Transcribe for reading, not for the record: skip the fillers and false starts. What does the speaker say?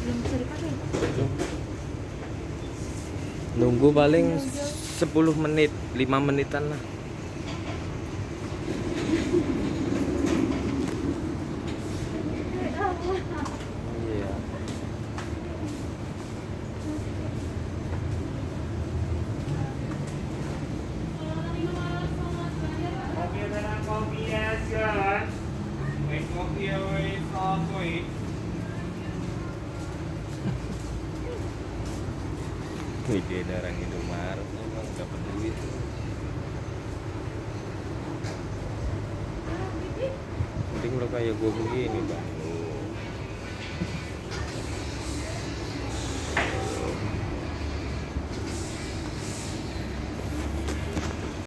belum bisa dipakai. Nunggu paling 10 menit, 5 menitan lah. Iya. Kopi ada kopi ya silakan. Wait kopi ya wait soft wait. Ide orang Indomaret emang dapat duit. Mending lo kayak gue begini, Bang.